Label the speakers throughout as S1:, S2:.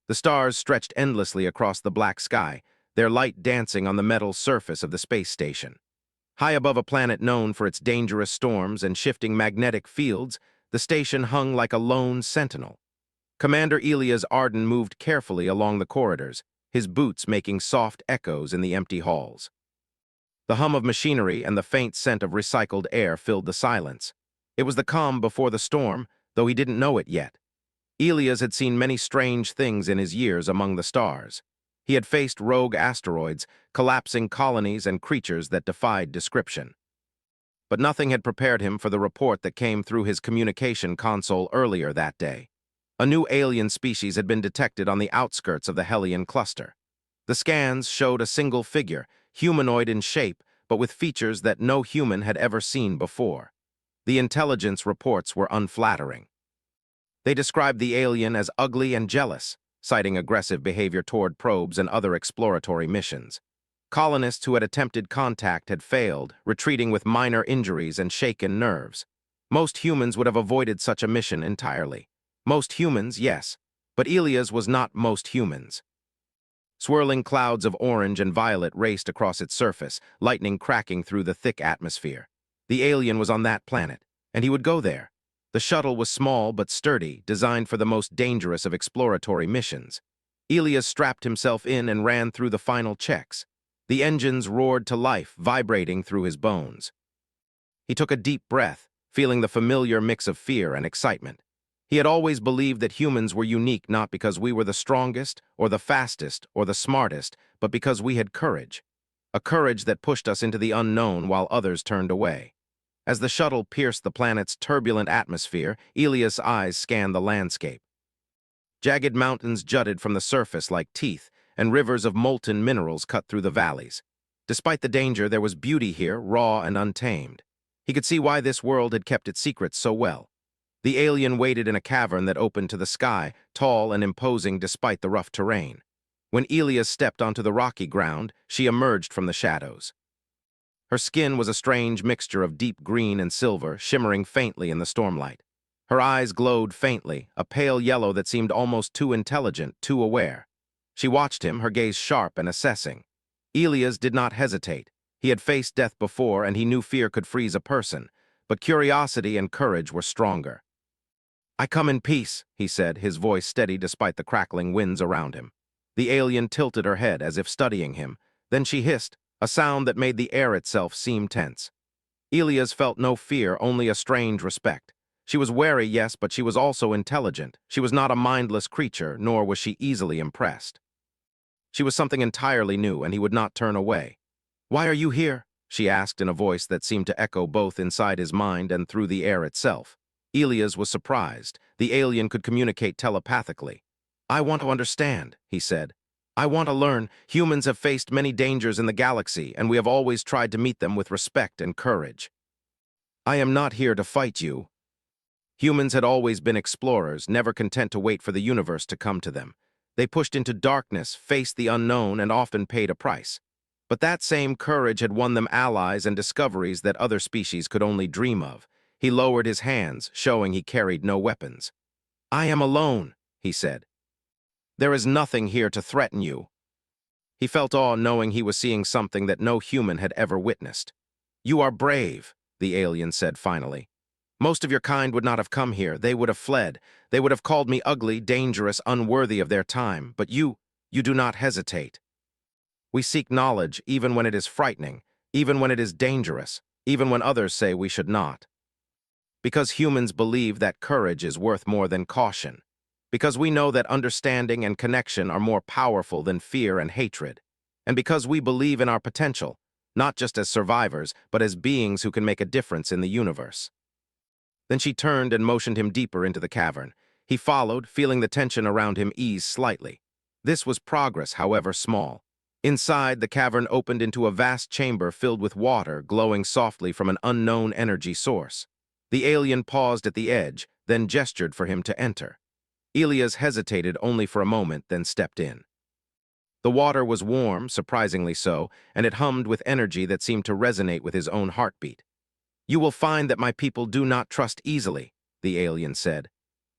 S1: The stars stretched endlessly across the black sky, their light dancing on the metal surface of the space station. High above a planet known for its dangerous storms and shifting magnetic fields, the station hung like a lone sentinel. Commander Elias Arden moved carefully along the corridors, his boots making soft echoes in the empty halls. The hum of machinery and the faint scent of recycled air filled the silence. It was the calm before the storm, though he didn't know it yet. Elias had seen many strange things in his years among the stars. He had faced rogue asteroids, collapsing colonies, and creatures that defied description. But nothing had prepared him for the report that came through his communication console earlier that day. A new alien species had been detected on the outskirts of the Hellion cluster. The scans showed a single figure, humanoid in shape, but with features that no human had ever seen before. The intelligence reports were unflattering. They described the alien as ugly and jealous, citing aggressive behavior toward probes and other exploratory missions. Colonists who had attempted contact had failed, retreating with minor injuries and shaken nerves. Most humans would have avoided such a mission entirely. Most humans, yes, but Elias was not most humans. Swirling clouds of orange and violet raced across its surface, lightning cracking through the thick atmosphere. The alien was on that planet, and he would go there. The shuttle was small but sturdy, designed for the most dangerous of exploratory missions. Elias strapped himself in and ran through the final checks. The engines roared to life, vibrating through his bones. He took a deep breath, feeling the familiar mix of fear and excitement. He had always believed that humans were unique not because we were the strongest, or the fastest, or the smartest, but because we had courage. A courage that pushed us into the unknown while others turned away. As the shuttle pierced the planet's turbulent atmosphere, Elias' eyes scanned the landscape. Jagged mountains jutted from the surface like teeth, and rivers of molten minerals cut through the valleys. Despite the danger, there was beauty here, raw and untamed. He could see why this world had kept its secrets so well. The alien waited in a cavern that opened to the sky, tall and imposing despite the rough terrain. When Elias stepped onto the rocky ground, she emerged from the shadows. Her skin was a strange mixture of deep green and silver, shimmering faintly in the stormlight. Her eyes glowed faintly, a pale yellow that seemed almost too intelligent, too aware. She watched him, her gaze sharp and assessing. Elias did not hesitate. He had faced death before, and he knew fear could freeze a person, but curiosity and courage were stronger. "I come in peace," he said, his voice steady despite the crackling winds around him. The alien tilted her head as if studying him. Then she hissed, a sound that made the air itself seem tense. Elias felt no fear, only a strange respect. She was wary, yes, but she was also intelligent. She was not a mindless creature, nor was she easily impressed. She was something entirely new, and he would not turn away. "Why are you here?" she asked in a voice that seemed to echo both inside his mind and through the air itself. Elias was surprised. The alien could communicate telepathically. "I want to understand," he said. "I want to learn. Humans have faced many dangers in the galaxy, and we have always tried to meet them with respect and courage. I am not here to fight you." Humans had always been explorers, never content to wait for the universe to come to them. They pushed into darkness, faced the unknown, and often paid a price. But that same courage had won them allies and discoveries that other species could only dream of. He lowered his hands, showing he carried no weapons. "I am alone," he said. "There is nothing here to threaten you." He felt awe knowing he was seeing something that no human had ever witnessed. "You are brave," the alien said finally. "Most of your kind would not have come here. They would have fled. They would have called me ugly, dangerous, unworthy of their time. But you do not hesitate. We seek knowledge even when it is frightening, even when it is dangerous, even when others say we should not. Because humans believe that courage is worth more than caution. Because we know that understanding and connection are more powerful than fear and hatred. And because we believe in our potential, not just as survivors, but as beings who can make a difference in the universe." Then she turned and motioned him deeper into the cavern. He followed, feeling the tension around him ease slightly. This was progress, however small. Inside, the cavern opened into a vast chamber filled with water glowing softly from an unknown energy source. The alien paused at the edge, then gestured for him to enter. Elias hesitated only for a moment, then stepped in. The water was warm, surprisingly so, and it hummed with energy that seemed to resonate with his own heartbeat. "You will find that my people do not trust easily," the alien said.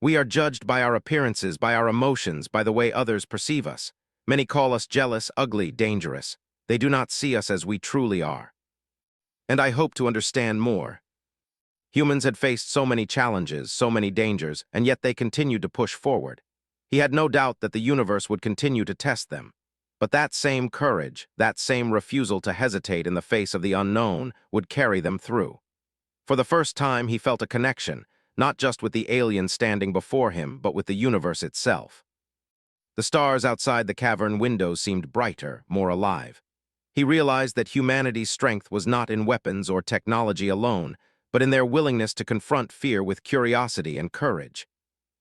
S1: We are judged by our appearances, by our emotions, by the way others perceive us. Many call us jealous, ugly, dangerous. They do not see us as we truly are. And I hope to understand more. Humans had faced so many challenges, so many dangers, and yet they continued to push forward. He had no doubt that the universe would continue to test them. But that same courage, that same refusal to hesitate in the face of the unknown, would carry them through. For the first time, he felt a connection, not just with the alien standing before him, but with the universe itself. The stars outside the cavern windows seemed brighter, more alive. He realized that humanity's strength was not in weapons or technology alone, but in their willingness to confront fear with curiosity and courage.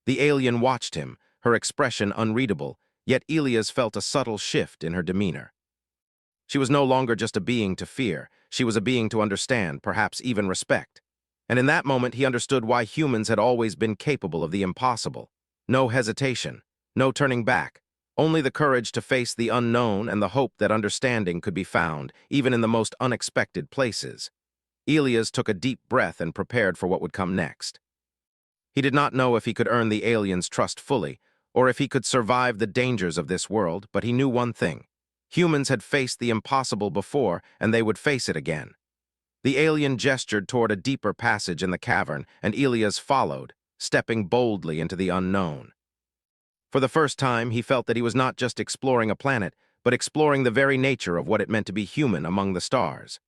S1: The alien watched him, her expression unreadable, yet Elias felt a subtle shift in her demeanor. She was no longer just a being to fear, she was a being to understand, perhaps even respect. And in that moment he understood why humans had always been capable of the impossible. No hesitation, no turning back, only the courage to face the unknown and the hope that understanding could be found, even in the most unexpected places. Elias took a deep breath and prepared for what would come next. He did not know if he could earn the alien's trust fully, or if he could survive the dangers of this world, but he knew one thing. Humans had faced the impossible before, and they would face it again. The alien gestured toward a deeper passage in the cavern, and Elias followed, stepping boldly into the unknown. For the first time, he felt that he was not just exploring a planet, but exploring the very nature of what it meant to be human among the stars.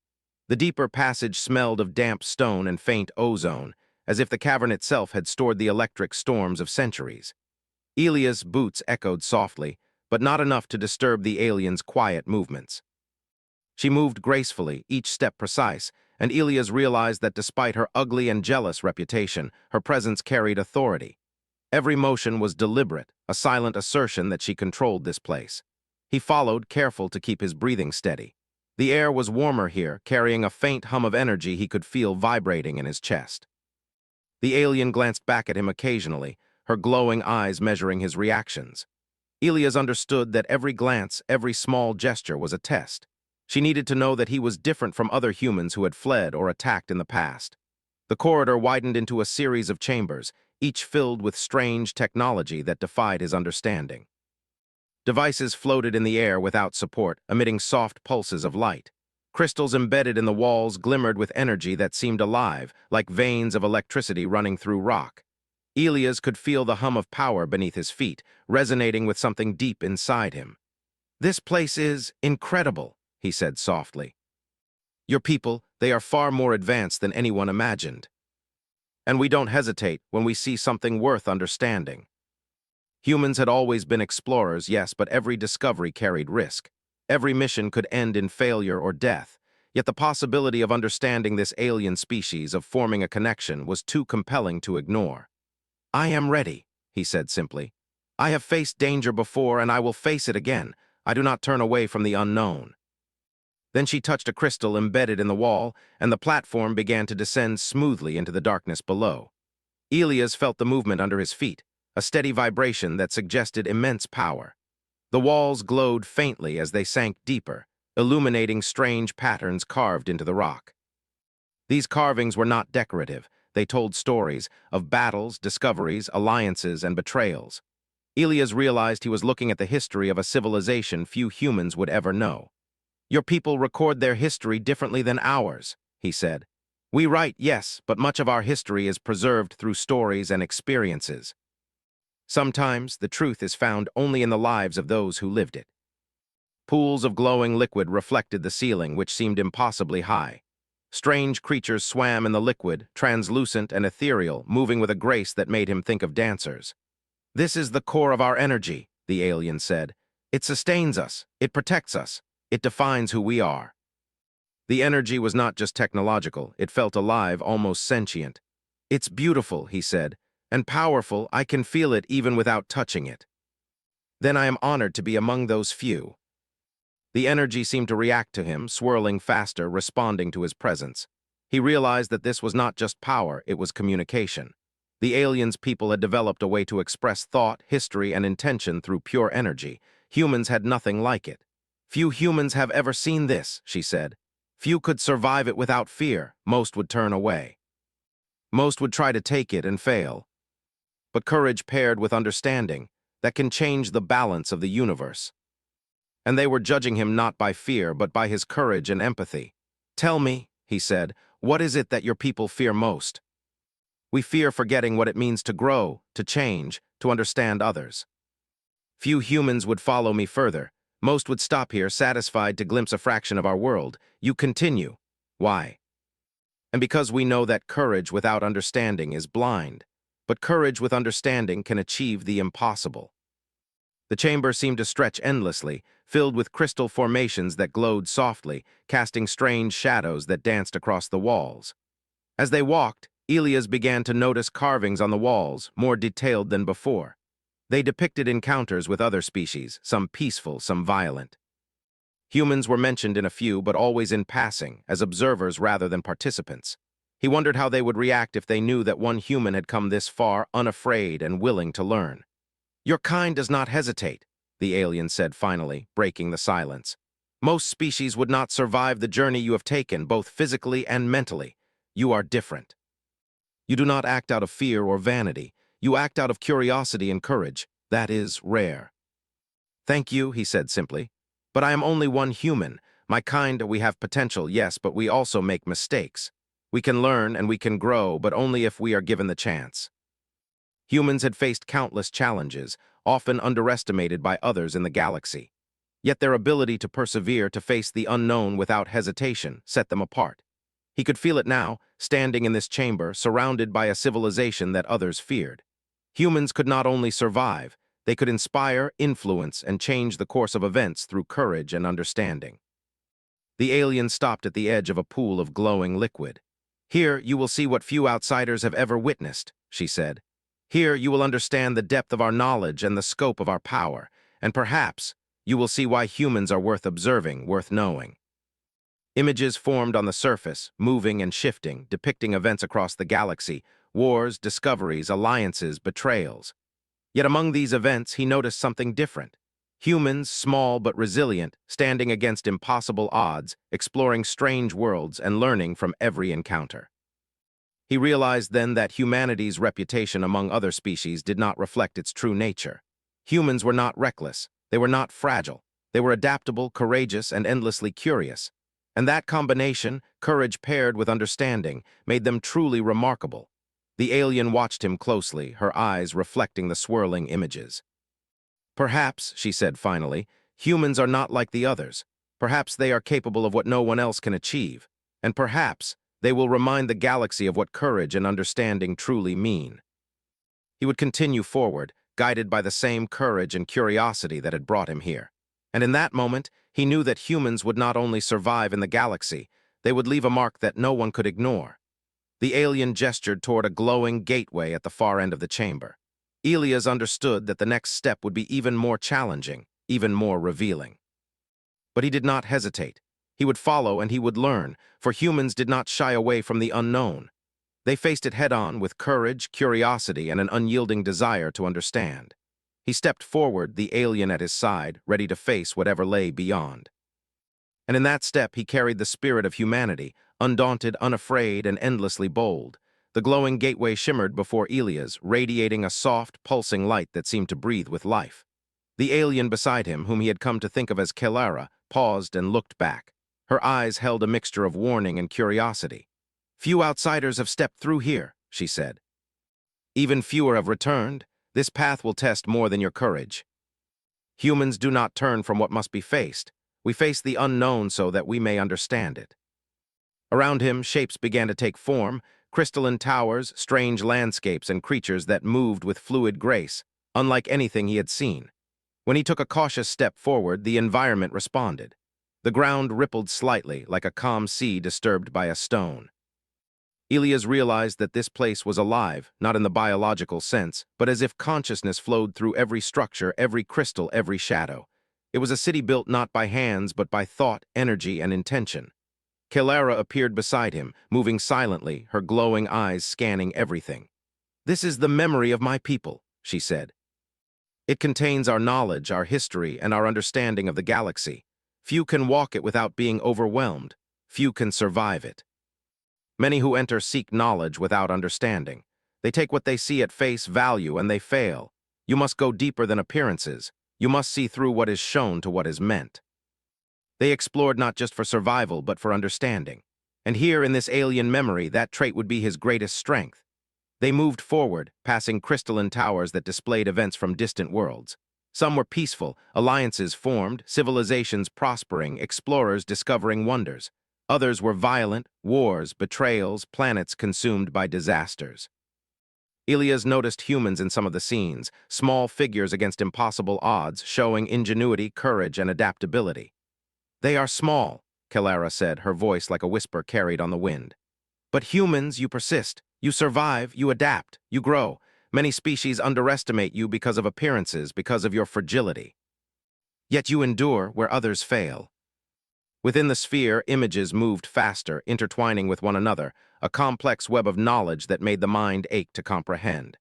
S1: The deeper passage smelled of damp stone and faint ozone, as if the cavern itself had stored the electric storms of centuries. Elias' boots echoed softly, but not enough to disturb the alien's quiet movements. She moved gracefully, each step precise, and Elias realized that despite her ugly and jealous reputation, her presence carried authority. Every motion was deliberate, a silent assertion that she controlled this place. He followed, careful to keep his breathing steady. The air was warmer here, carrying a faint hum of energy he could feel vibrating in his chest. The alien glanced back at him occasionally, her glowing eyes measuring his reactions. Elias understood that every glance, every small gesture was a test. She needed to know that he was different from other humans who had fled or attacked in the past. The corridor widened into a series of chambers, each filled with strange technology that defied his understanding. Devices floated in the air without support, emitting soft pulses of light. Crystals embedded in the walls glimmered with energy that seemed alive, like veins of electricity running through rock. Elias could feel the hum of power beneath his feet, resonating with something deep inside him. "This place is incredible," he said softly. "Your people, they are far more advanced than anyone imagined. And we don't hesitate when we see something worth understanding." Humans had always been explorers, yes, but every discovery carried risk. Every mission could end in failure or death, yet the possibility of understanding this alien species, of forming a connection, was too compelling to ignore. "I am ready," he said simply. "I have faced danger before, and I will face it again. I do not turn away from the unknown." Then she touched a crystal embedded in the wall, and the platform began to descend smoothly into the darkness below. Elias felt the movement under his feet, a steady vibration that suggested immense power. The walls glowed faintly as they sank deeper, illuminating strange patterns carved into the rock. These carvings were not decorative. They told stories of battles, discoveries, alliances, and betrayals. Elias realized he was looking at the history of a civilization few humans would ever know. "Your people record their history differently than ours," he said. "We write, yes, but much of our history is preserved through stories and experiences. Sometimes the truth is found only in the lives of those who lived it." Pools of glowing liquid reflected the ceiling, which seemed impossibly high. Strange creatures swam in the liquid, translucent and ethereal, moving with a grace that made him think of dancers. "This is the core of our energy," the alien said. "It sustains us, it protects us, it defines who we are." The energy was not just technological, it felt alive, almost sentient. "It's beautiful," he said, "and powerful. I can feel it even without touching it." "Then I am honored to be among those few." The energy seemed to react to him, swirling faster, responding to his presence. He realized that this was not just power, it was communication. The aliens' people had developed a way to express thought, history, and intention through pure energy. Humans had nothing like it. "Few humans have ever seen this," she said. "Few could survive it without fear. Most would turn away. Most would try to take it and fail." but courage paired with understanding that can change the balance of the universe. And they were judging him not by fear, but by his courage and empathy. "Tell me," he said, "what is it that your people fear most?" "We fear forgetting what it means to grow, to change, to understand others. Few humans would follow me further. Most would stop here, satisfied to glimpse a fraction of our world. You continue. Why? And because we know that courage without understanding is blind, but courage with understanding can achieve the impossible." The chamber seemed to stretch endlessly, filled with crystal formations that glowed softly, casting strange shadows that danced across the walls. As they walked, Elias began to notice carvings on the walls, more detailed than before. They depicted encounters with other species, some peaceful, some violent. Humans were mentioned in a few, but always in passing, as observers rather than participants. He wondered how they would react if they knew that one human had come this far, unafraid and willing to learn. "Your kind does not hesitate," the alien said finally, breaking the silence. "Most species would not survive the journey you have taken, both physically and mentally. You are different. You do not act out of fear or vanity. You act out of curiosity and courage. That is rare." "Thank you," he said simply. "But I am only one human. My kind, we have potential, yes, but we also make mistakes. We can learn and we can grow, but only if we are given the chance." Humans had faced countless challenges, often underestimated by others in the galaxy. Yet their ability to persevere, to face the unknown without hesitation, set them apart. He could feel it now, standing in this chamber, surrounded by a civilization that others feared. Humans could not only survive, they could inspire, influence, and change the course of events through courage and understanding. The alien stopped at the edge of a pool of glowing liquid. "Here you will see what few outsiders have ever witnessed," she said. "Here you will understand the depth of our knowledge and the scope of our power, and perhaps you will see why humans are worth observing, worth knowing." Images formed on the surface, moving and shifting, depicting events across the galaxy, wars, discoveries, alliances, betrayals. Yet among these events, he noticed something different. Humans, small but resilient, standing against impossible odds, exploring strange worlds and learning from every encounter. He realized then that humanity's reputation among other species did not reflect its true nature. Humans were not reckless, they were not fragile, they were adaptable, courageous, and endlessly curious. And that combination, courage paired with understanding, made them truly remarkable. The alien watched him closely, her eyes reflecting the swirling images. "Perhaps," she said finally, "humans are not like the others. Perhaps they are capable of what no one else can achieve. And perhaps they will remind the galaxy of what courage and understanding truly mean." He would continue forward, guided by the same courage and curiosity that had brought him here. And in that moment, he knew that humans would not only survive in the galaxy, they would leave a mark that no one could ignore. The alien gestured toward a glowing gateway at the far end of the chamber. Elias understood that the next step would be even more challenging, even more revealing. But he did not hesitate. He would follow and he would learn, for humans did not shy away from the unknown. They faced it head-on with courage, curiosity, and an unyielding desire to understand. He stepped forward, the alien at his side, ready to face whatever lay beyond. And in that step he carried the spirit of humanity, undaunted, unafraid, and endlessly bold. The glowing gateway shimmered before Elias, radiating a soft, pulsing light that seemed to breathe with life. The alien beside him, whom he had come to think of as Kelara, paused and looked back. Her eyes held a mixture of warning and curiosity. "Few outsiders have stepped through here," she said. "Even fewer have returned. This path will test more than your courage. Humans do not turn from what must be faced. We face the unknown so that we may understand it." Around him, shapes began to take form, crystalline towers, strange landscapes, and creatures that moved with fluid grace, unlike anything he had seen. When he took a cautious step forward, the environment responded. The ground rippled slightly, like a calm sea disturbed by a stone. Elias realized that this place was alive, not in the biological sense, but as if consciousness flowed through every structure, every crystal, every shadow. It was a city built not by hands, but by thought, energy, and intention. Kelara appeared beside him, moving silently, her glowing eyes scanning everything. "This is the memory of my people," she said. "It contains our knowledge, our history, and our understanding of the galaxy. Few can walk it without being overwhelmed. Few can survive it. Many who enter seek knowledge without understanding. They take what they see at face value and they fail. You must go deeper than appearances. You must see through what is shown to what is meant. They explored not just for survival, but for understanding. And here in this alien memory, that trait would be his greatest strength. They moved forward, passing crystalline towers that displayed events from distant worlds. Some were peaceful, alliances formed, civilizations prospering, explorers discovering wonders. Others were violent, wars, betrayals, planets consumed by disasters. Ilias noticed humans in some of the scenes, small figures against impossible odds, showing ingenuity, courage, and adaptability. "They are small," Kelara said, her voice like a whisper carried on the wind. "But humans, you persist. You survive, you adapt, you grow. Many species underestimate you because of appearances, because of your fragility. Yet you endure where others fail." Within the sphere, images moved faster, intertwining with one another, a complex web of knowledge that made the mind ache to comprehend.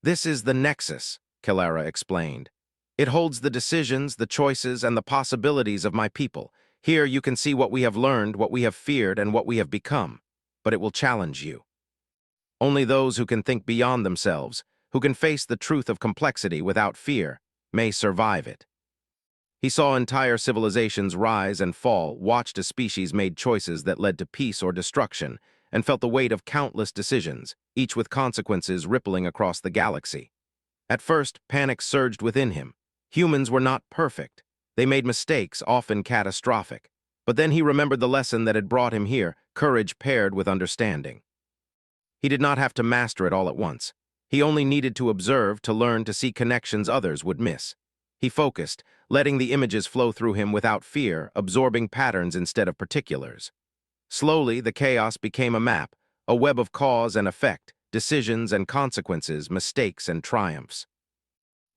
S1: "This is the nexus," Kelara explained. "It holds the decisions, the choices, and the possibilities of my people. Here you can see what we have learned, what we have feared, and what we have become. But it will challenge you. Only those who can think beyond themselves, who can face the truth of complexity without fear, may survive it." He saw entire civilizations rise and fall, watched a species made choices that led to peace or destruction, and felt the weight of countless decisions, each with consequences rippling across the galaxy. At first, panic surged within him. Humans were not perfect. They made mistakes, often catastrophic. But then he remembered the lesson that had brought him here, courage paired with understanding. He did not have to master it all at once. He only needed to observe, to learn, to see connections others would miss. He focused, letting the images flow through him without fear, absorbing patterns instead of particulars. Slowly, the chaos became a map, a web of cause and effect, decisions and consequences, mistakes and triumphs.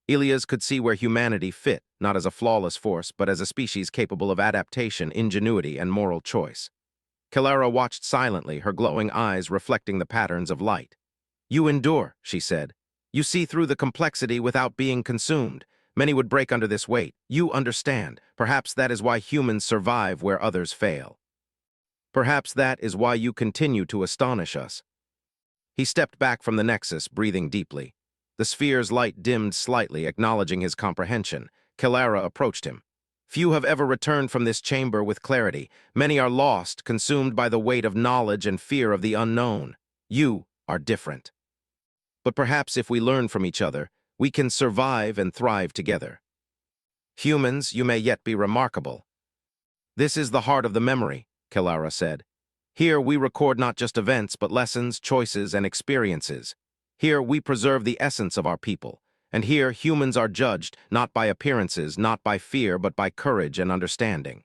S1: Ilias could see where humanity fit, not as a flawless force, but as a species capable of adaptation, ingenuity, and moral choice. Kelara watched silently, her glowing eyes reflecting the patterns of light. "You endure," she said. "You see through the complexity without being consumed. Many would break under this weight. You understand. Perhaps that is why humans survive where others fail. Perhaps that is why you continue to astonish us." He stepped back from the nexus, breathing deeply. The sphere's light dimmed slightly, acknowledging his comprehension. Kelara approached him. "Few have ever returned from this chamber with clarity. Many are lost, consumed by the weight of knowledge and fear of the unknown. You are different. But perhaps if we learn from each other, we can survive and thrive together. Humans, you may yet be remarkable." "This is the heart of the memory," Kelara said. "Here we record not just events, but lessons, choices, and experiences. Here we preserve the essence of our people. And here humans are judged, not by appearances, not by fear, but by courage and understanding."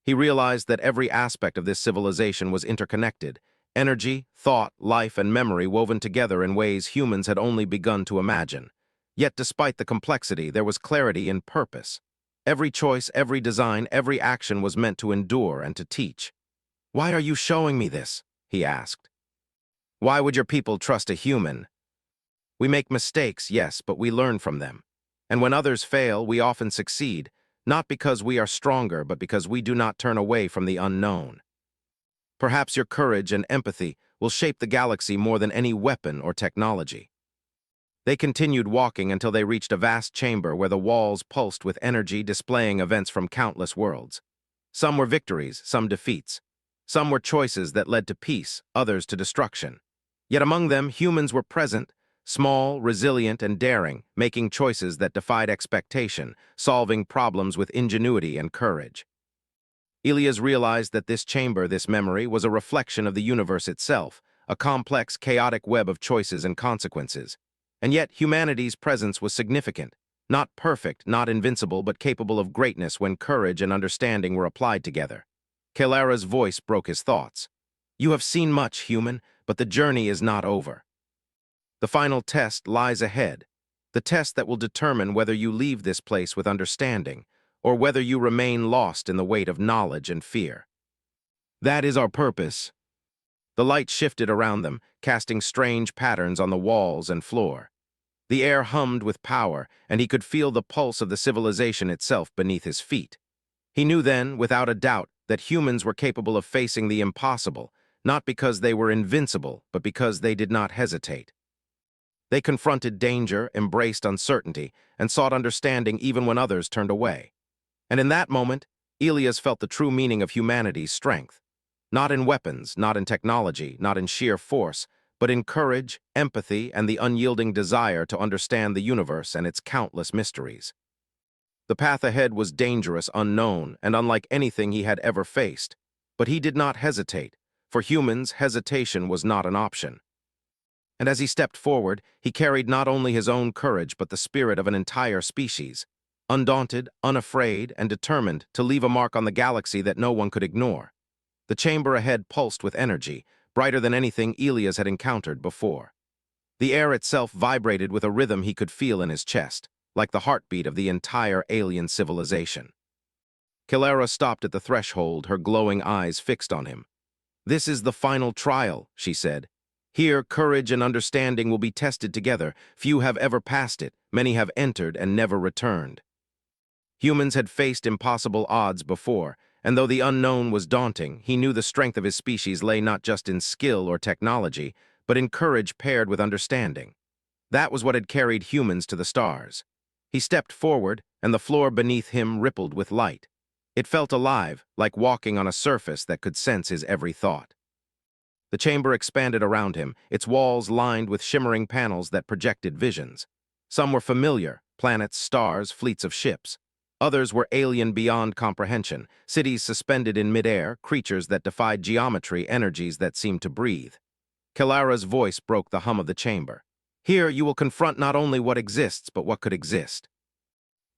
S1: He realized that every aspect of this civilization was interconnected. Energy, thought, life, and memory woven together in ways humans had only begun to imagine. Yet despite the complexity, there was clarity in purpose. Every choice, every design, every action was meant to endure and to teach. "Why are you showing me this?" he asked. "Why would your people trust a human? We make mistakes, yes, but we learn from them. And when others fail, we often succeed, not because we are stronger, but because we do not turn away from the unknown. Perhaps your courage and empathy will shape the galaxy more than any weapon or technology." They continued walking until they reached a vast chamber where the walls pulsed with energy, displaying events from countless worlds. Some were victories, some defeats. Some were choices that led to peace, others to destruction. Yet among them, humans were present, small, resilient, and daring, making choices that defied expectation, solving problems with ingenuity and courage. Ilias realized that this chamber, this memory, was a reflection of the universe itself, a complex, chaotic web of choices and consequences. And yet humanity's presence was significant, not perfect, not invincible, but capable of greatness when courage and understanding were applied together. Kelara's voice broke his thoughts. "You have seen much, human, but the journey is not over. The final test lies ahead, the test that will determine whether you leave this place with understanding, or whether you remain lost in the weight of knowledge and fear. That is our purpose." The light shifted around them, casting strange patterns on the walls and floor. The air hummed with power, and he could feel the pulse of the civilization itself beneath his feet. He knew then, without a doubt, that humans were capable of facing the impossible, not because they were invincible, but because they did not hesitate. They confronted danger, embraced uncertainty, and sought understanding even when others turned away. And in that moment, Elias felt the true meaning of humanity's strength. Not in weapons, not in technology, not in sheer force, but in courage, empathy, and the unyielding desire to understand the universe and its countless mysteries. The path ahead was dangerous, unknown, and unlike anything he had ever faced. But he did not hesitate. For humans, hesitation was not an option. And as he stepped forward, he carried not only his own courage but the spirit of an entire species, undaunted, unafraid, and determined to leave a mark on the galaxy that no one could ignore. The chamber ahead pulsed with energy, brighter than anything Elias had encountered before. The air itself vibrated with a rhythm he could feel in his chest, like the heartbeat of the entire alien civilization. Kilara stopped at the threshold, her glowing eyes fixed on him. "This is the final trial," she said. "Here, courage and understanding will be tested together. Few have ever passed it, many have entered and never returned." Humans had faced impossible odds before, and though the unknown was daunting, he knew the strength of his species lay not just in skill or technology, but in courage paired with understanding. That was what had carried humans to the stars. He stepped forward, and the floor beneath him rippled with light. It felt alive, like walking on a surface that could sense his every thought. The chamber expanded around him, its walls lined with shimmering panels that projected visions. Some were familiar, planets, stars, fleets of ships. Others were alien beyond comprehension, cities suspended in midair, creatures that defied geometry, energies that seemed to breathe. Kilara's voice broke the hum of the chamber. "Here you will confront not only what exists, but what could exist.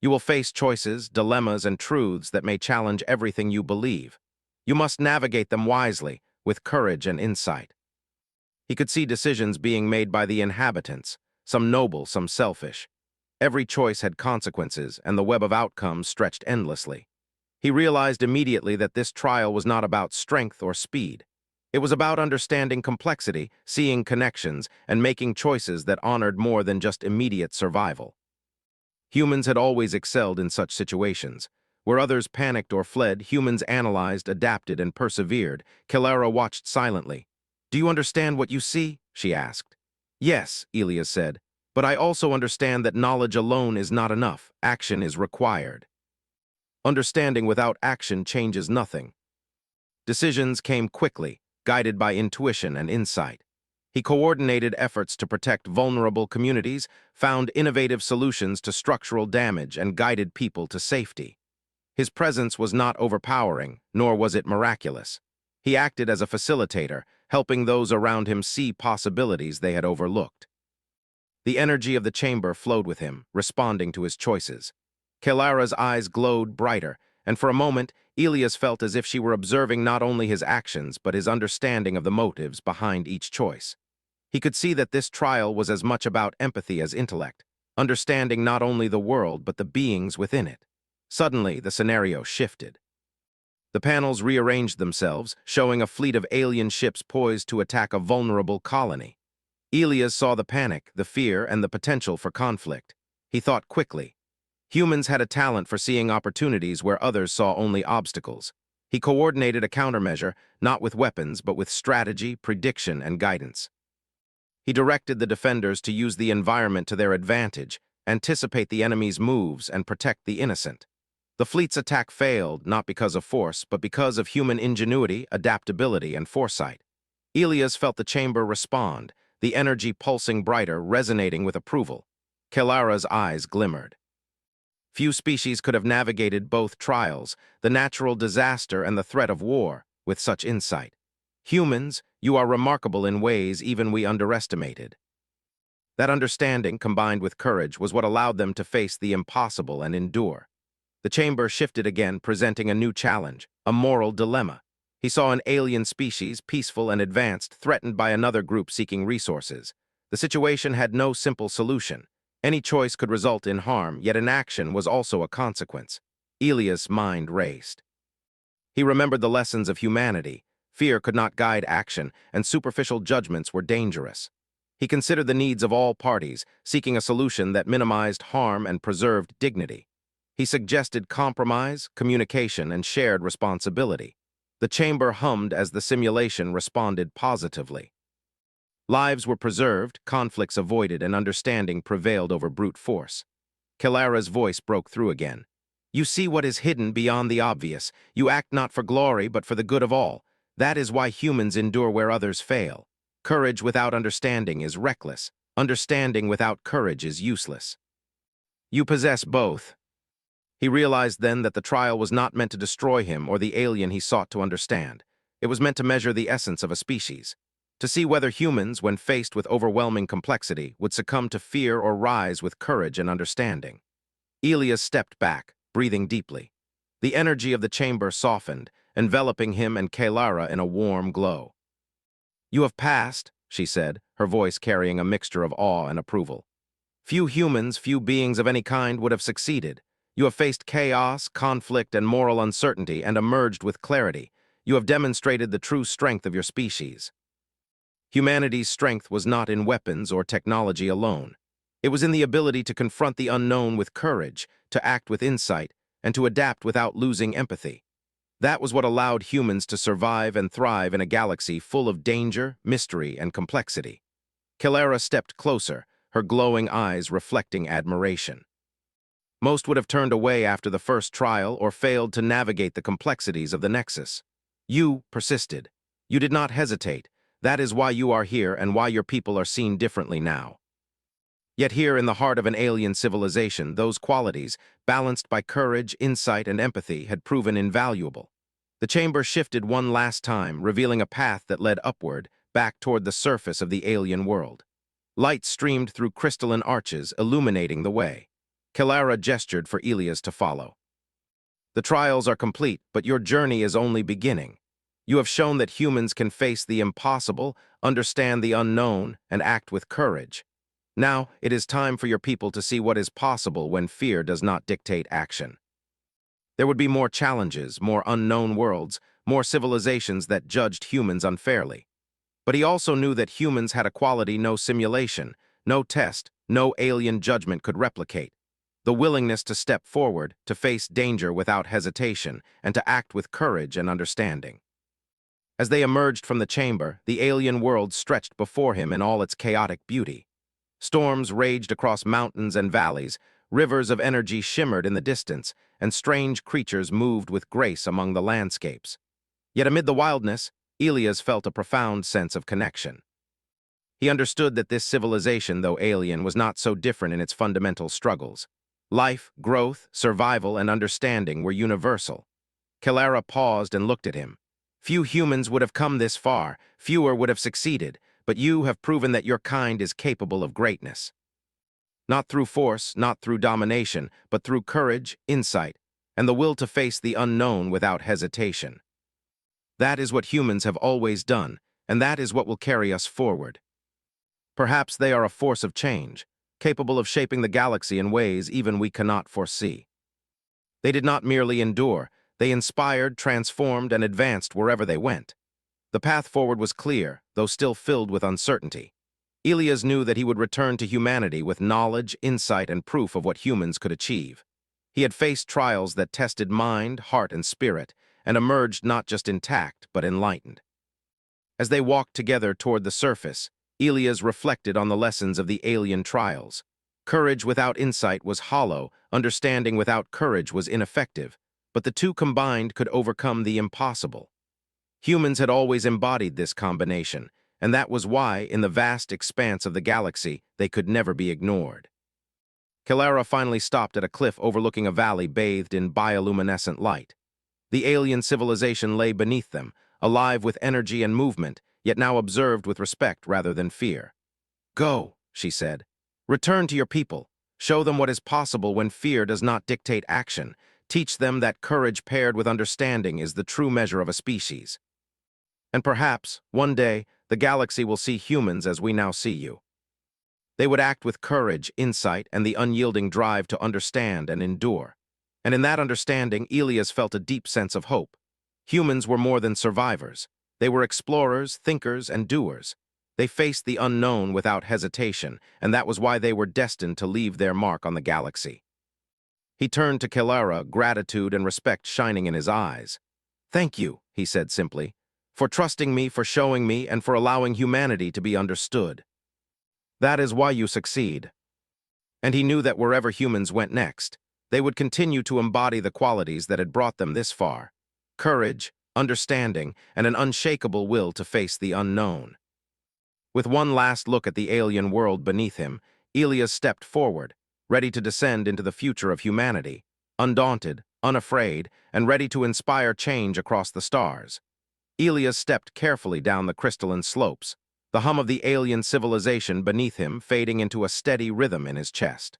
S1: You will face choices, dilemmas, and truths that may challenge everything you believe. You must navigate them wisely, with courage and insight." He could see decisions being made by the inhabitants, some noble, some selfish. Every choice had consequences, and the web of outcomes stretched endlessly. He realized immediately that this trial was not about strength or speed. It was about understanding complexity, seeing connections, and making choices that honored more than just immediate survival. Humans had always excelled in such situations. Where others panicked or fled, humans analyzed, adapted, and persevered. Kilara watched silently. "Do you understand what you see?" she asked. "Yes," Elias said, "but I also understand that knowledge alone is not enough. Action is required." Understanding without action changes nothing. Decisions came quickly, guided by intuition and insight. He coordinated efforts to protect vulnerable communities, found innovative solutions to structural damage, and guided people to safety. His presence was not overpowering, nor was it miraculous. He acted as a facilitator, helping those around him see possibilities they had overlooked. The energy of the chamber flowed with him, responding to his choices. Kilara's eyes glowed brighter, and for a moment, Elias felt as if she were observing not only his actions, but his understanding of the motives behind each choice. He could see that this trial was as much about empathy as intellect, understanding not only the world, but the beings within it. Suddenly, the scenario shifted. The panels rearranged themselves, showing a fleet of alien ships poised to attack a vulnerable colony. Elias saw the panic, the fear, and the potential for conflict. He thought quickly. Humans had a talent for seeing opportunities where others saw only obstacles. He coordinated a countermeasure, not with weapons, but with strategy, prediction, and guidance. He directed the defenders to use the environment to their advantage, anticipate the enemy's moves, and protect the innocent. The fleet's attack failed, not because of force, but because of human ingenuity, adaptability, and foresight. Elias felt the chamber respond, the energy pulsing brighter, resonating with approval. Kilara's eyes glimmered. Few species could have navigated both trials, the natural disaster and the threat of war, with such insight. Humans, you are remarkable in ways even we underestimated. That understanding, combined with courage, was what allowed them to face the impossible and endure. The chamber shifted again, presenting a new challenge, a moral dilemma. He saw an alien species, peaceful and advanced, threatened by another group seeking resources. The situation had no simple solution. Any choice could result in harm, yet inaction was also a consequence. Elias' mind raced. He remembered the lessons of humanity. Fear could not guide action, and superficial judgments were dangerous. He considered the needs of all parties, seeking a solution that minimized harm and preserved dignity. He suggested compromise, communication, and shared responsibility. The chamber hummed as the simulation responded positively. Lives were preserved, conflicts avoided, and understanding prevailed over brute force. Kalara's voice broke through again. You see what is hidden beyond the obvious. You act not for glory, but for the good of all. That is why humans endure where others fail. Courage without understanding is reckless. Understanding without courage is useless. You possess both. He realized then that the trial was not meant to destroy him or the alien he sought to understand. It was meant to measure the essence of a species, to see whether humans, when faced with overwhelming complexity, would succumb to fear or rise with courage and understanding. Elias stepped back, breathing deeply. The energy of the chamber softened, enveloping him and Kalara in a warm glow. You have passed, she said, her voice carrying a mixture of awe and approval. Few humans, few beings of any kind would have succeeded. You have faced chaos, conflict, and moral uncertainty and emerged with clarity. You have demonstrated the true strength of your species. Humanity's strength was not in weapons or technology alone. It was in the ability to confront the unknown with courage, to act with insight, and to adapt without losing empathy. That was what allowed humans to survive and thrive in a galaxy full of danger, mystery, and complexity. Kalara stepped closer, her glowing eyes reflecting admiration. Most would have turned away after the first trial or failed to navigate the complexities of the Nexus. You persisted. You did not hesitate. That is why you are here and why your people are seen differently now. Yet here in the heart of an alien civilization, those qualities, balanced by courage, insight, and empathy, had proven invaluable. The chamber shifted one last time, revealing a path that led upward, back toward the surface of the alien world. Light streamed through crystalline arches, illuminating the way. Kalara gestured for Elias to follow. The trials are complete, but your journey is only beginning. You have shown that humans can face the impossible, understand the unknown, and act with courage. Now, it is time for your people to see what is possible when fear does not dictate action. There would be more challenges, more unknown worlds, more civilizations that judged humans unfairly. But he also knew that humans had a quality no simulation, no test, no alien judgment could replicate. The willingness to step forward, to face danger without hesitation, and to act with courage and understanding. As they emerged from the chamber, the alien world stretched before him in all its chaotic beauty. Storms raged across mountains and valleys, rivers of energy shimmered in the distance, and strange creatures moved with grace among the landscapes. Yet amid the wildness, Elias felt a profound sense of connection. He understood that this civilization, though alien, was not so different in its fundamental struggles. Life, growth, survival, and understanding were universal. Kalara paused and looked at him. Few humans would have come this far, fewer would have succeeded, but you have proven that your kind is capable of greatness. Not through force, not through domination, but through courage, insight, and the will to face the unknown without hesitation. That is what humans have always done, and that is what will carry us forward. Perhaps they are a force of change, capable of shaping the galaxy in ways even we cannot foresee. They did not merely endure, they inspired, transformed, and advanced wherever they went. The path forward was clear, though still filled with uncertainty. Elias knew that he would return to humanity with knowledge, insight, and proof of what humans could achieve. He had faced trials that tested mind, heart, and spirit, and emerged not just intact, but enlightened. As they walked together toward the surface, Elias reflected on the lessons of the alien trials. Courage without insight was hollow, understanding without courage was ineffective, but the two combined could overcome the impossible. Humans had always embodied this combination, and that was why, in the vast expanse of the galaxy, they could never be ignored. Kalara finally stopped at a cliff overlooking a valley bathed in bioluminescent light. The alien civilization lay beneath them, alive with energy and movement, yet now observed with respect rather than fear. Go, she said. Return to your people. Show them what is possible when fear does not dictate action. Teach them that courage paired with understanding is the true measure of a species. And perhaps, one day, the galaxy will see humans as we now see you. They would act with courage, insight, and the unyielding drive to understand and endure. And in that understanding, Elias felt a deep sense of hope. Humans were more than survivors. They were explorers, thinkers, and doers. They faced the unknown without hesitation, and that was why they were destined to leave their mark on the galaxy. He turned to Kalara, gratitude and respect shining in his eyes. "Thank you," he said simply, "for trusting me, for showing me, and for allowing humanity to be understood. That is why you succeed." And he knew that wherever humans went next, they would continue to embody the qualities that had brought them this far: courage, understanding, and an unshakable will to face the unknown. With one last look at the alien world beneath him, Elias stepped forward, ready to descend into the future of humanity, undaunted, unafraid, and ready to inspire change across the stars. Elias stepped carefully down the crystalline slopes, the hum of the alien civilization beneath him fading into a steady rhythm in his chest.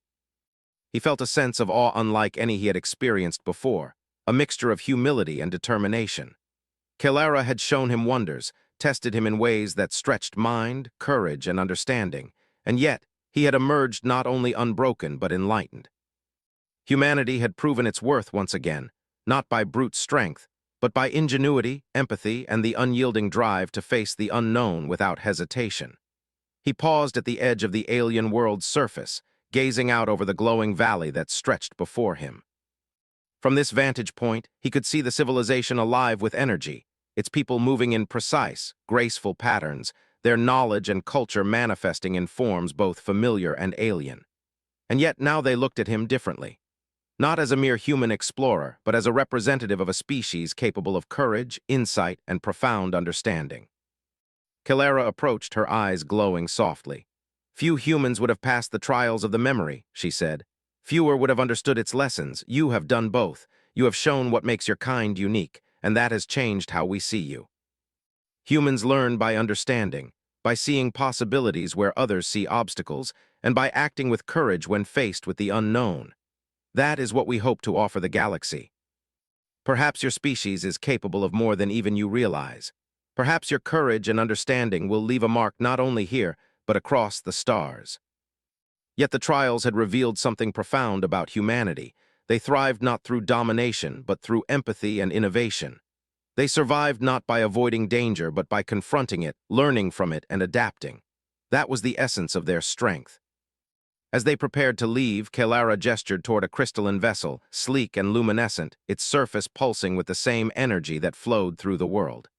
S1: He felt a sense of awe unlike any he had experienced before, a mixture of humility and determination. Kelara had shown him wonders, tested him in ways that stretched mind, courage, and understanding, and yet he had emerged not only unbroken but enlightened. Humanity had proven its worth once again, not by brute strength, but by ingenuity, empathy, and the unyielding drive to face the unknown without hesitation. He paused at the edge of the alien world's surface, gazing out over the glowing valley that stretched before him. From this vantage point, he could see the civilization alive with energy, its people moving in precise, graceful patterns, their knowledge and culture manifesting in forms both familiar and alien. And yet now they looked at him differently. Not as a mere human explorer, but as a representative of a species capable of courage, insight, and profound understanding. Kelara approached, her eyes glowing softly. "Few humans would have passed the trials of the memory," she said. "Fewer would have understood its lessons. You have done both. You have shown what makes your kind unique, and that has changed how we see you. Humans learn by understanding, by seeing possibilities where others see obstacles, and by acting with courage when faced with the unknown. That is what we hope to offer the galaxy. Perhaps your species is capable of more than even you realize. Perhaps your courage and understanding will leave a mark not only here, but across the stars." Yet the trials had revealed something profound about humanity. They thrived not through domination, but through empathy and innovation. They survived not by avoiding danger, but by confronting it, learning from it, and adapting. That was the essence of their strength. As they prepared to leave, Kelara gestured toward a crystalline vessel, sleek and luminescent, its surface pulsing with the same energy that flowed through the world.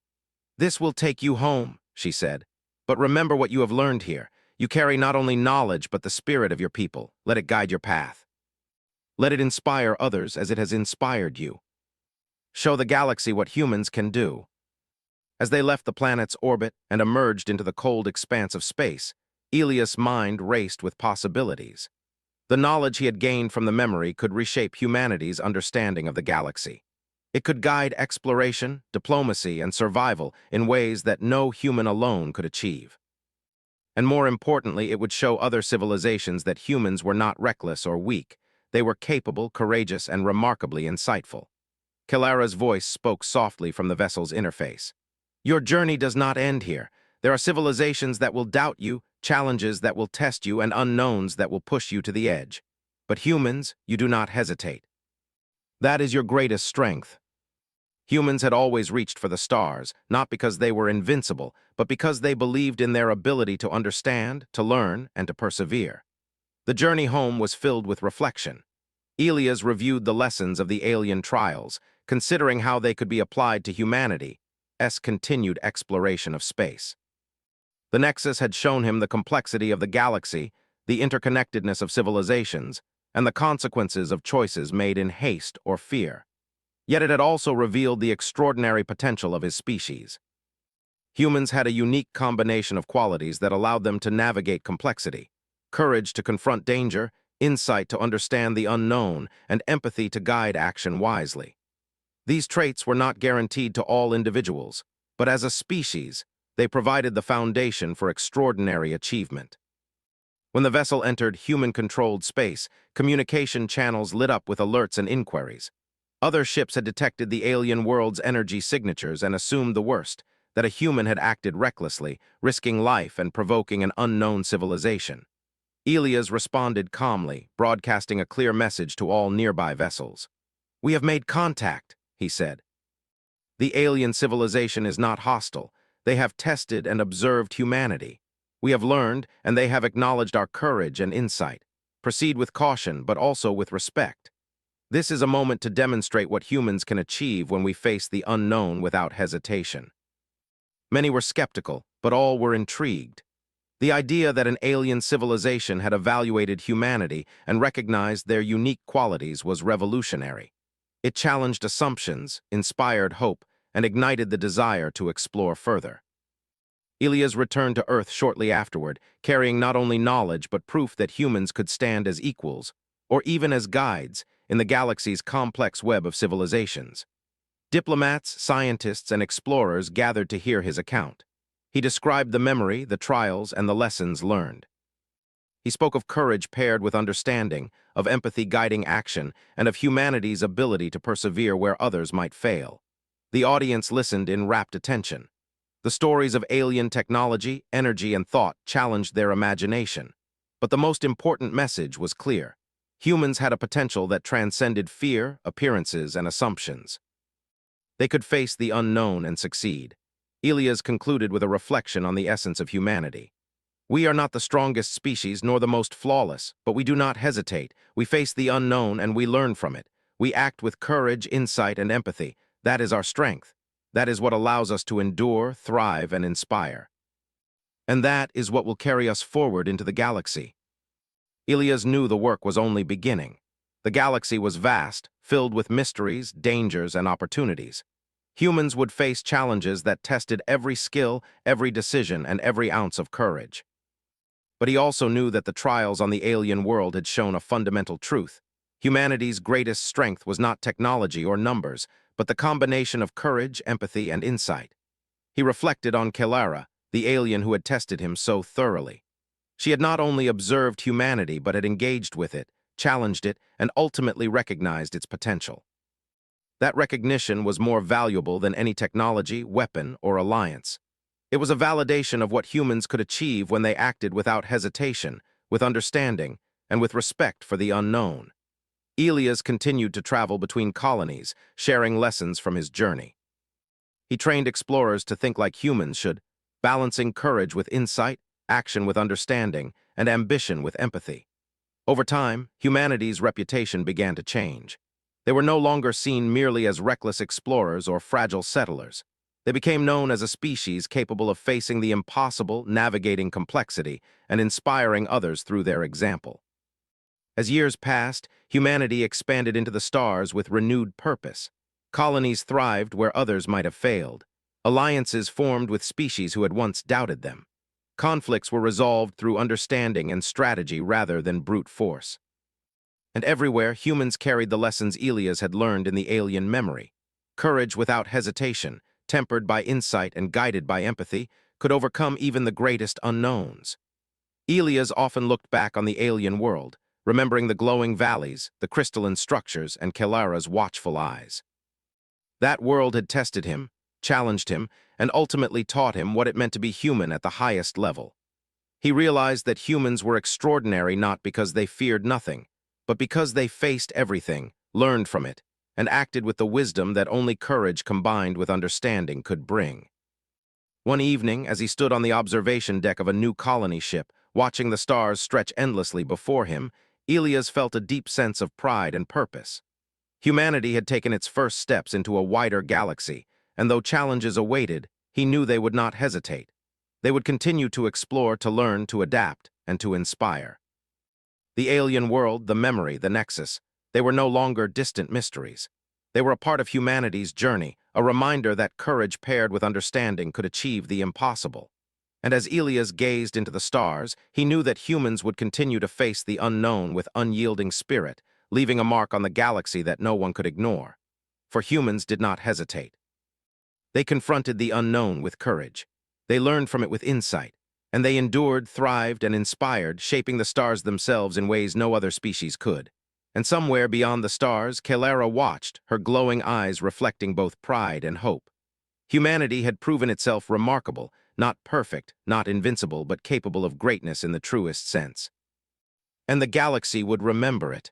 S1: "This will take you home," she said. "But remember what you have learned here. You carry not only knowledge, but the spirit of your people. Let it guide your path. Let it inspire others as it has inspired you. Show the galaxy what humans can do." As they left the planet's orbit and emerged into the cold expanse of space, Elias' mind raced with possibilities. The knowledge he had gained from the memory could reshape humanity's understanding of the galaxy. It could guide exploration, diplomacy, and survival in ways that no human alone could achieve. And more importantly, it would show other civilizations that humans were not reckless or weak. They were capable, courageous, and remarkably insightful. Kelara's voice spoke softly from the vessel's interface. "Your journey does not end here. There are civilizations that will doubt you, challenges that will test you, and unknowns that will push you to the edge. But humans, you do not hesitate. That is your greatest strength." Humans had always reached for the stars, not because they were invincible, but because they believed in their ability to understand, to learn, and to persevere. The journey home was filled with reflection. Elias reviewed the lessons of the alien trials, considering how they could be applied to humanity's continued exploration of space. The Nexus had shown him the complexity of the galaxy, the interconnectedness of civilizations, and the consequences of choices made in haste or fear. Yet it had also revealed the extraordinary potential of his species. Humans had a unique combination of qualities that allowed them to navigate complexity: courage to confront danger, insight to understand the unknown, and empathy to guide action wisely. These traits were not guaranteed to all individuals, but as a species, they provided the foundation for extraordinary achievement. When the vessel entered human-controlled space, communication channels lit up with alerts and inquiries. Other ships had detected the alien world's energy signatures and assumed the worst, that a human had acted recklessly, risking life and provoking an unknown civilization. Elias responded calmly, broadcasting a clear message to all nearby vessels. "We have made contact," he said. "The alien civilization is not hostile. They have tested and observed humanity. We have learned, and they have acknowledged our courage and insight. Proceed with caution, but also with respect." This is a moment to demonstrate what humans can achieve when we face the unknown without hesitation. Many were skeptical, but all were intrigued. The idea that an alien civilization had evaluated humanity and recognized their unique qualities was revolutionary. It challenged assumptions, inspired hope, and ignited the desire to explore further. Elias returned to Earth shortly afterward, carrying not only knowledge but proof that humans could stand as equals, or even as guides, in the galaxy's complex web of civilizations. Diplomats, scientists, and explorers gathered to hear his account. He described the memory, the trials, and the lessons learned. He spoke of courage paired with understanding, of empathy guiding action, and of humanity's ability to persevere where others might fail. The audience listened in rapt attention. The stories of alien technology, energy, and thought challenged their imagination. But the most important message was clear. Humans had a potential that transcended fear, appearances, and assumptions. They could face the unknown and succeed. Elias concluded with a reflection on the essence of humanity. We are not the strongest species nor the most flawless, but we do not hesitate. We face the unknown and we learn from it. We act with courage, insight, and empathy. That is our strength. That is what allows us to endure, thrive, and inspire. And that is what will carry us forward into the galaxy. Elias knew the work was only beginning. The galaxy was vast, filled with mysteries, dangers, and opportunities. Humans would face challenges that tested every skill, every decision, and every ounce of courage. But he also knew that the trials on the alien world had shown a fundamental truth. Humanity's greatest strength was not technology or numbers, but the combination of courage, empathy, and insight. He reflected on Kelara, the alien who had tested him so thoroughly. She had not only observed humanity, but had engaged with it, challenged it, and ultimately recognized its potential. That recognition was more valuable than any technology, weapon, or alliance. It was a validation of what humans could achieve when they acted without hesitation, with understanding, and with respect for the unknown. Elias continued to travel between colonies, sharing lessons from his journey. He trained explorers to think like humans should, balancing courage with insight, action with understanding, and ambition with empathy. Over time, humanity's reputation began to change. They were no longer seen merely as reckless explorers or fragile settlers. They became known as a species capable of facing the impossible, navigating complexity, and inspiring others through their example. As years passed, humanity expanded into the stars with renewed purpose. Colonies thrived where others might have failed. Alliances formed with species who had once doubted them. Conflicts were resolved through understanding and strategy rather than brute force. And everywhere, humans carried the lessons Elias had learned in the alien memory. Courage without hesitation, tempered by insight and guided by empathy, could overcome even the greatest unknowns. Elias often looked back on the alien world, remembering the glowing valleys, the crystalline structures, and Kelara's watchful eyes. That world had tested him, challenged him, and ultimately taught him what it meant to be human at the highest level. He realized that humans were extraordinary not because they feared nothing, but because they faced everything, learned from it, and acted with the wisdom that only courage combined with understanding could bring. One evening, as he stood on the observation deck of a new colony ship, watching the stars stretch endlessly before him, Elias felt a deep sense of pride and purpose. Humanity had taken its first steps into a wider galaxy, and though challenges awaited, he knew they would not hesitate. They would continue to explore, to learn, to adapt, and to inspire. The alien world, the memory, the nexus, they were no longer distant mysteries. They were a part of humanity's journey, a reminder that courage paired with understanding could achieve the impossible. And as Elias gazed into the stars, he knew that humans would continue to face the unknown with unyielding spirit, leaving a mark on the galaxy that no one could ignore. For humans did not hesitate. They confronted the unknown with courage. They learned from it with insight. And they endured, thrived, and inspired, shaping the stars themselves in ways no other species could. And somewhere beyond the stars, Kelara watched, her glowing eyes reflecting both pride and hope. Humanity had proven itself remarkable, not perfect, not invincible, but capable of greatness in the truest sense. And the galaxy would remember it.